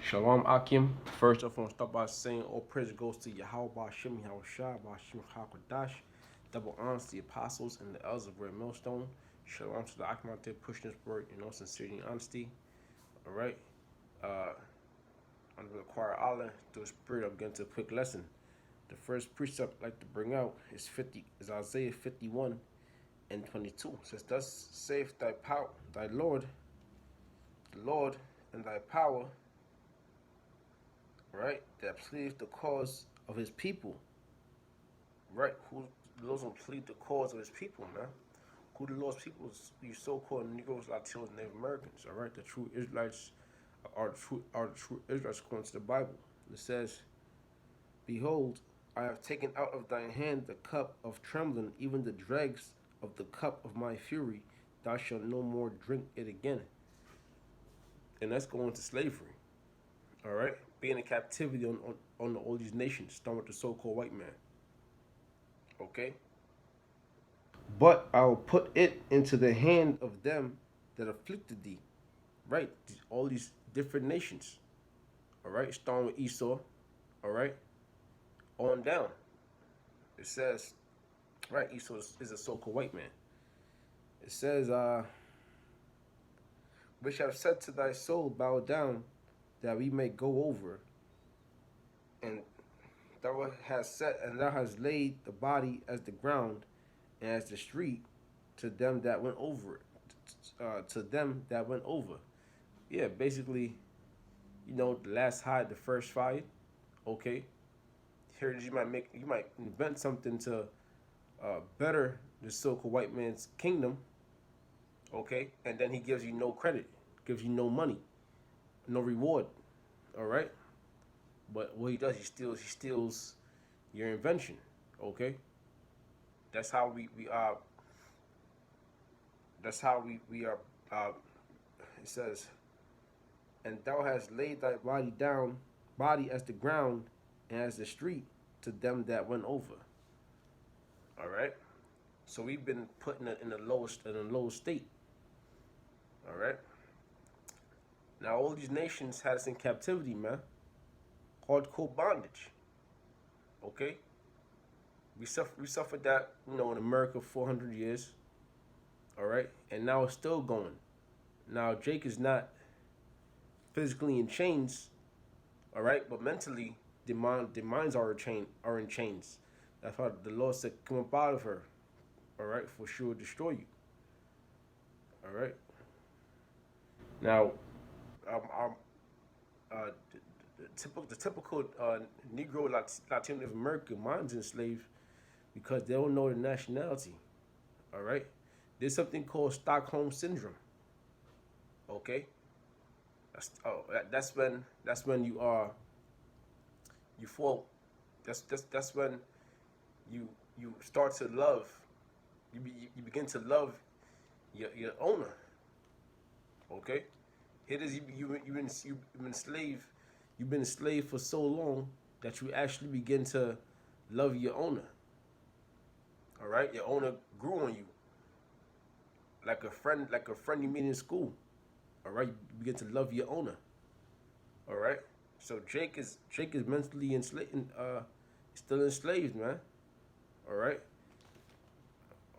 Shalom Akim. First off, I want to start by saying all praise goes to Yahweh Bashim Yahushua Bashim Hakodash. Double honors to the apostles and the elders of Red Millstone. Shalom to the Akim out there pushing this word in all sincerity and honesty. Alright. Under the choir Allah, through the spirit, I'm getting to a quick lesson. The first precept I'd like to bring out is Isaiah 51 and 22. It says, "Thus saith thy Lord, the Lord and thy power, right, that pleads the cause of his people." Right? Who the Lord's gonna plead the cause of his people, man? Who the Lord's people is? You so-called Negroes, Latinos, Native Americans, all right? The true Israelites are the true Israelites according to the Bible. It says, "Behold, I have taken out of thine hand the cup of trembling, even the dregs of the cup of my fury. Thou shalt no more drink it again." And that's going to slavery. All right, being in captivity on all these nations, starting with the so-called white man. Okay, but I will put it into the hand of them that afflicted thee. Right, all these different nations. All right, starting with Esau. All right, on down. It says, right, Esau is a so-called white man. It says, "Which have said to thy soul, bow down, that we may go over. And thou hast set, and thou hast laid the body as the ground, and as the street, to them that went over it." To them that went over. Yeah, basically, the last hide, the first fight. Okay, here you might invent something to better the so-called white man's kingdom. Okay, and then he gives you no credit, gives you no money, no reward. All right, but what he does, he steals your invention. Okay, that's how we are. That's how we are. It says, "And thou hast laid thy body as the ground, and as the street, to them that went over." All right. So we've been put in a low state. All right. Now all these nations had us in captivity, man. Hardcore bondage. Okay. We suffered that, in America 400 years. All right, and now it's still going. Now Jake is not physically in chains, all right, but mentally the minds are in chains. That's why the Lord said, "Come up out of her," all right, for sure destroy you. All right. Now, uh, the typical Negro Latino American minds enslaved because they don't know the nationality. All right. There's something called Stockholm syndrome. Okay. That's when you fall. That's when you start to love. You begin to love your owner. Okay. It is you've been slave. You've been a slave for so long that you actually begin to love your owner. All right. Your owner grew on you like a friend you meet in school. All right, you begin to love your owner. All right, so Jake is mentally enslaved, still enslaved, man. All right.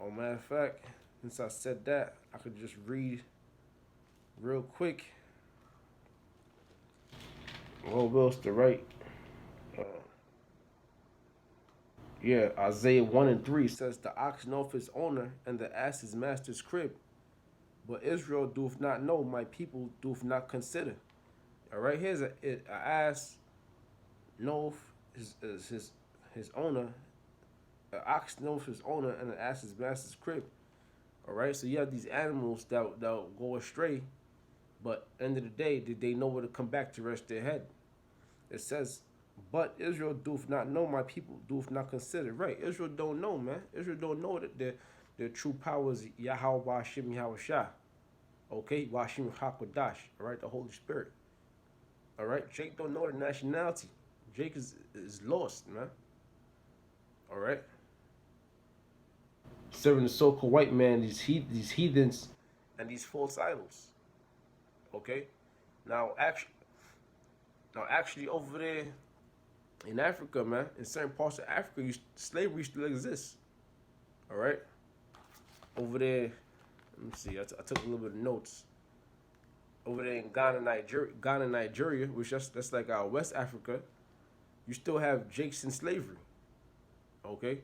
Oh, matter of fact, since I said that, I could just read real quick. What else to write? Uh, yeah, Isaiah 1 and 3 says, "The ox knoweth his owner, and the ass his master's crib. But Israel doth not know, my people doth not consider." All right, here's a ass knoweth his owner, an ox knoweth his owner, and an ass his master's crib. All right, so you have these animals that go astray, but end of the day, did they know where to come back to rest their head? It says, "But Israel doth not know, my people doth not consider." Right, Israel don't know, man. Israel don't know that their true power is Yahweh Bashim Yahushua. Okay, Washim Hakodash. All right, the Holy Spirit. All right, Jake don't know the nationality. Jake is lost, man. All right, serving the so-called white man, these heathens, and these false idols. Okay, now Now, actually, over there in Africa, man, in certain parts of Africa, slavery still exists. All right, over there. Let me see. I took a little bit of notes. Over there in Ghana, Nigeria, which that's like West Africa, you still have Jakes in slavery. Okay,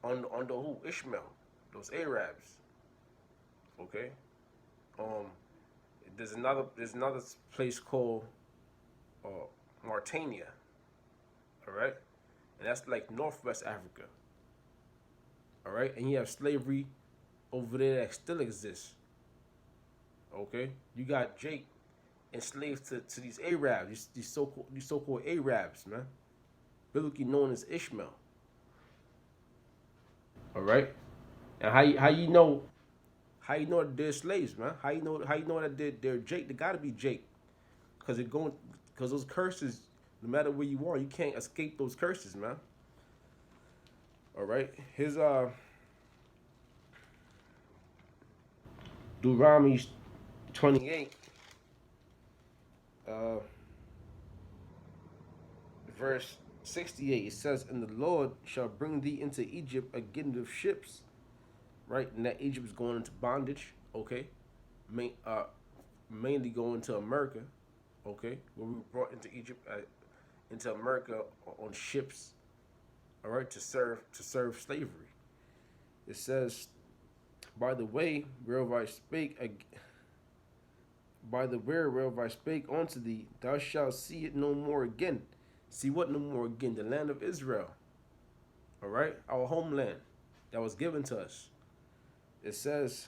under who? Ishmael, those Arabs. Okay, um, there's another place called uh, Mauritania. All right, and that's like Northwest Africa. All right, and you have slavery over there that still exists. Okay, you got Jake enslaved to these Arabs, these so called Arabs, man, biblically known as Ishmael. All right, and how you know that they're slaves, man? How you know that they're Jake? They gotta be Jake, because those curses, no matter where you are, you can't escape those curses, man. All right, his Deuteronomy 28, uh, verse 68. It says, "And the Lord shall bring thee into Egypt again with ships." Right, and that Egypt is going into bondage. Okay, Main, mainly going to America. Okay, where we were brought into Egypt, into America on ships. All right, to serve slavery. It says, "By the way whereof I spake, by the way whereof I spake unto thee, thou shalt see it no more again." See what no more again? The land of Israel. All right, our homeland that was given to us. It says,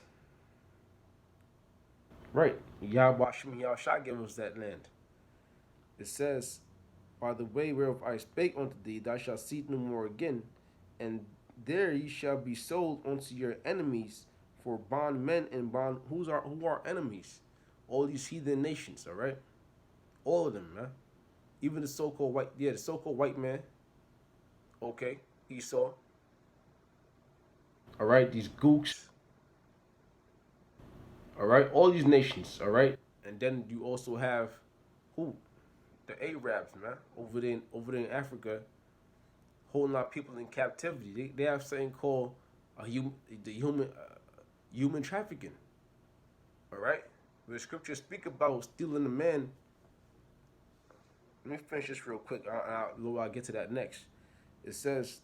right, Yahweh Shem Yahshua gave us that land. It says, "By the way whereof I spake unto thee, thou shalt see it no more again, and there ye shall be sold unto your enemies for bondmen and bond." Who are enemies? All these heathen nations, all right? All of them, man. Even the so-called white man, okay, Esau, all right, these gooks, all right, all these nations, all right, and then you also have who? The Arabs, man, over there in Africa, holding our people in captivity. They have something called the human trafficking, all right. The scriptures speak about stealing a man. Let me finish this real quick. I'll get to that next. It says,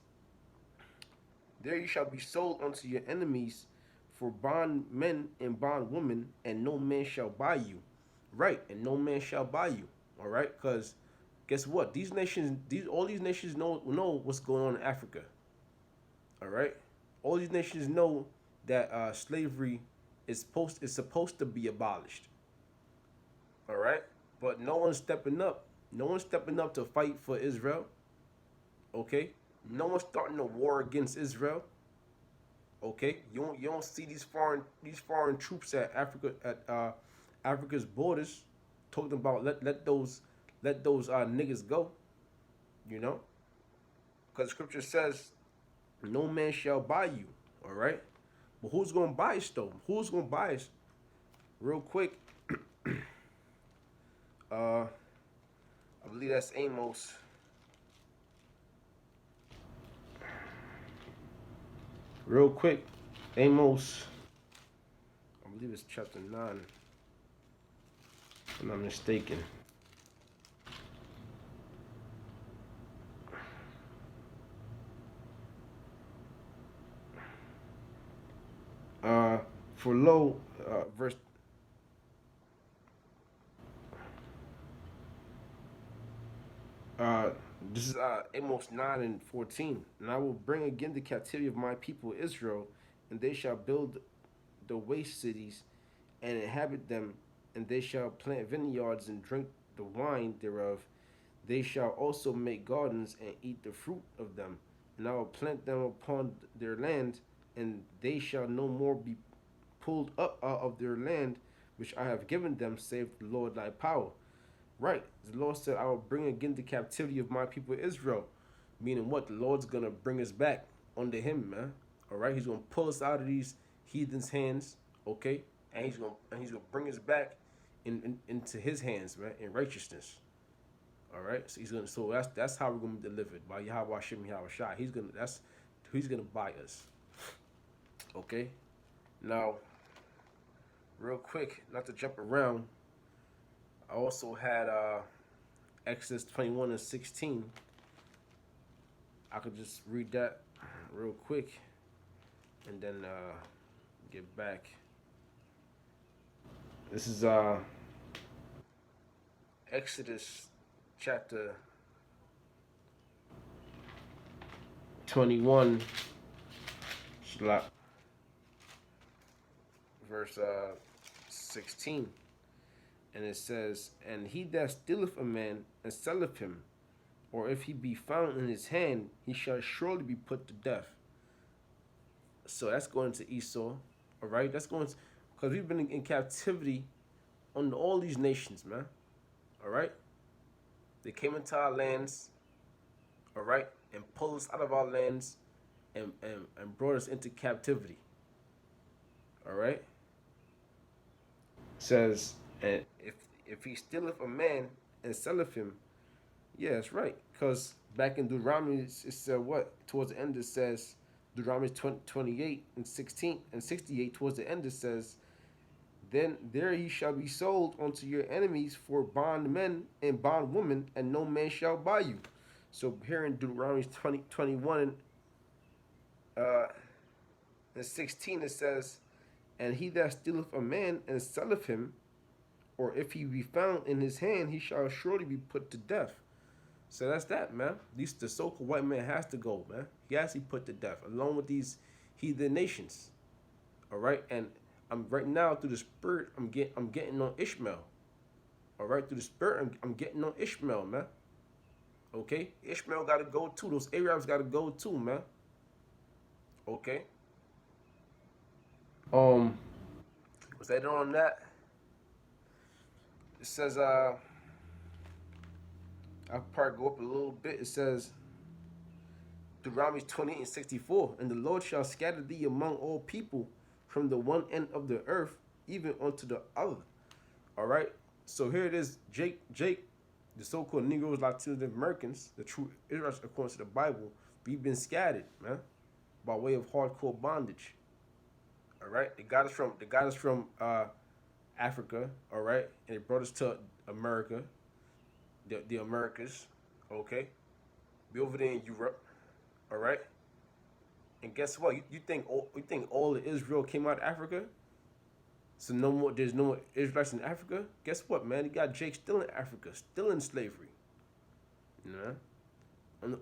"There you shall be sold unto your enemies for bondmen and bondwomen, and no man shall buy you." Right, and no man shall buy you. All right, because guess what? All these nations know what's going on in Africa. All right, all these nations know that slavery is supposed to be abolished. All right, but no one's stepping up. No one's stepping up to fight for Israel. Okay, no one's starting a war against Israel. Okay, you don't see these foreign troops at Africa's borders talking about let those niggas go. You know, because Scripture says no man shall buy you. All right, but who's gonna buy us though? Who's gonna buy us? Real quick, I believe that's Amos. Real quick, Amos. I believe it's chapter 9. If I'm not mistaken. Uh, for lo, verse. Uh, this is Amos 9:14. "And I will bring again the captivity of my people Israel, and they shall build the waste cities and inhabit them, and they shall plant vineyards and drink the wine thereof. They shall also make gardens and eat the fruit of them. And I will plant them upon their land, and they shall no more be pulled up out of their land, which I have given them, save the Lord thy power." Right. The Lord said, "I will bring again the captivity of my people Israel." Meaning what? The Lord's gonna bring us back under him, man. All right. He's gonna pull us out of these heathens' hands, okay? And he's gonna bring us back into his hands, man, in righteousness. All right, so he's gonna. So that's how we're gonna be delivered by Yahweh Hashem Yahweh Shai. He's gonna. That's he's gonna buy us. Okay. Now, real quick, not to jump around. I also had Exodus 21:16. I could just read that real quick, and then get back. This is Exodus chapter 21, verse 16. And it says, "And he that stealeth a man and selleth him, or if he be found in his hand, he shall surely be put to death." So that's going to Esau, all right? That's going to, because we've been in captivity on all these nations, man, all right? They came into our lands, all right, and pulled us out of our lands and brought us into captivity, all right? It says, and if he stealeth a man and selleth him, yeah, that's right. Because back in Deuteronomy, it said what? Towards the end, it says, Deuteronomy 28 and 16 and 68, towards the end, it says, "Then there he shall be sold unto your enemies for bondmen and bondwomen, and no man shall buy you." So here in Deuteronomy 21 and 16, it says, "And he that stealeth a man and selleth him, or if he be found in his hand, he shall surely be put to death." So that's that, man. The so-called white man has to go, man. He has to be put to death, along with these heathen nations. All right, and I'm right now through the spirit. I'm getting on Ishmael. All right, through the spirit, I'm getting on Ishmael, man. Okay, Ishmael got to go too. Those Arabs got to go too, man. Okay. Was that on that? It says I'll probably go up a little bit. It says, Deuteronomy 28 and 64, "And the Lord shall scatter thee among all people from the one end of the earth even unto the other." All right. So here it is, Jake, the so-called Negroes, Latinos, and Americans, the true Israelites according to the Bible, we've been scattered, man, by way of hardcore bondage. All right. They got us from Africa. All right, and they brought us to America, the Americas. Okay. We over there in Europe. All right. And guess what? You think all of Israel came out of Africa? So no more. There's no more Israelites in Africa. Guess what, man? You got Jake still in Africa, still in slavery. You know, under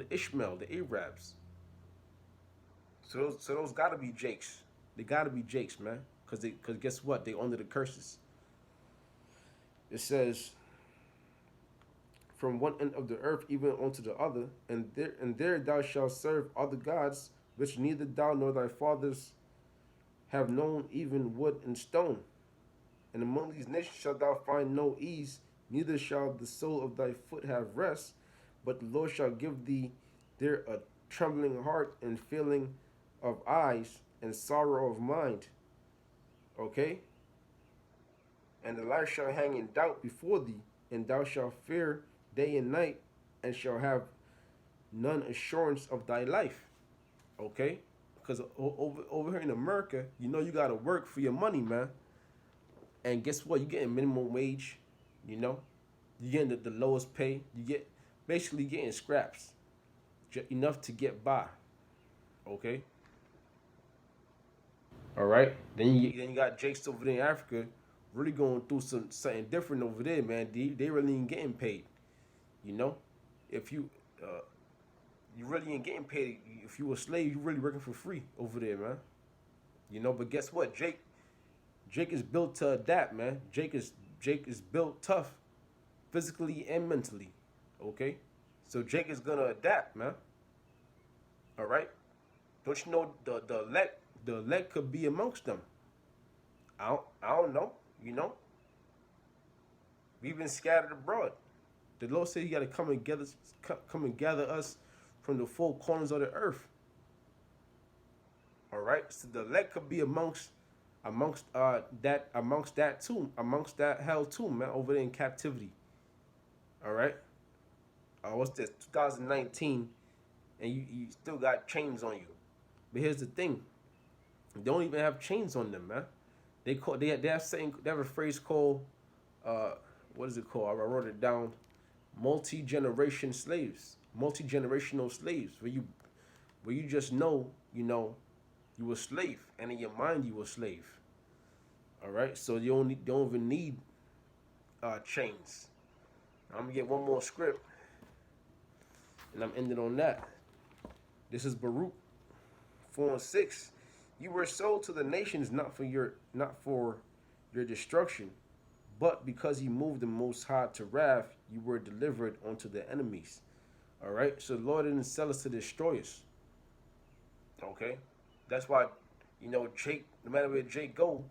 Ishmael, the Arabs. So those gotta be Jakes. They gotta be Jakes, man. Cause guess what? They under the curses. It says, "From one end of the earth even unto the other, and there thou shalt serve other gods, which neither thou nor thy fathers have known, even wood and stone. And among these nations shalt thou find no ease, neither shall the sole of thy foot have rest, but the Lord shall give thee there a trembling heart and failing of eyes and sorrow of mind." Okay? "And the light shall hang in doubt before thee, and thou shalt fear day and night, and shall have none assurance of thy life." Okay? Because over here in America, you know you got to work for your money, man. And guess what? You're getting minimum wage, you know? You're getting the lowest pay. You get basically getting scraps, enough to get by. Okay? All right? Then you got Jakes over there in Africa really going through something different over there, man. They really ain't getting paid, you know? If you really ain't getting paid. If you a slave, you really working for free over there, man. You know, but guess what? Jake is built to adapt, man. Jake is built tough, physically and mentally. Okay? So Jake is gonna adapt, man. All right? Don't you know the elect could be amongst them? I don't know, you know? We've been scattered abroad. The Lord said he gotta come and gather us from the four corners of the earth. All right? So the elect could be amongst amongst that hell too, man, over there in captivity. All right. What's this? 2019, and you still got chains on you. But here's the thing: they don't even have chains on them, man. They have a phrase called uh what is it called? I wrote it down. Multi-generational slaves, where you just know, you a slave, and in your mind you a slave. All right, so don't even need chains. I'm gonna get one more script, and I'm ending on that. This is Baruch 4:6. You were sold to the nations not for your destruction, but because he moved the Most High to wrath, you were delivered unto the enemies. All right, so the Lord didn't sell us to destroy us. Okay, that's why, Jake. No matter where Jake go,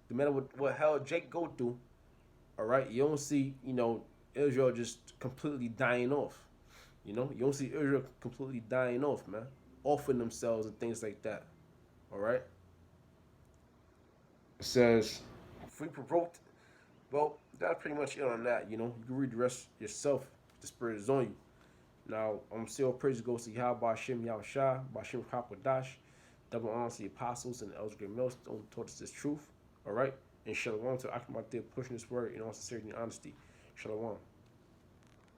no matter what hell Jake go through, all right, you don't see Israel just completely dying off. You don't see Israel completely dying off, man, offering themselves and things like that. All right. It says, free provoked. Well, that's pretty much it on that. You can read the rest yourself. The spirit is on you. Now, still praise goes to Yahweh Hashem Yahushua, Bashem Hakwadash, double honor to the apostles and the elders great millstone taught us this truth. All right? And shalom to Akhmat pushing this word in all sincerity and honesty. Shalom.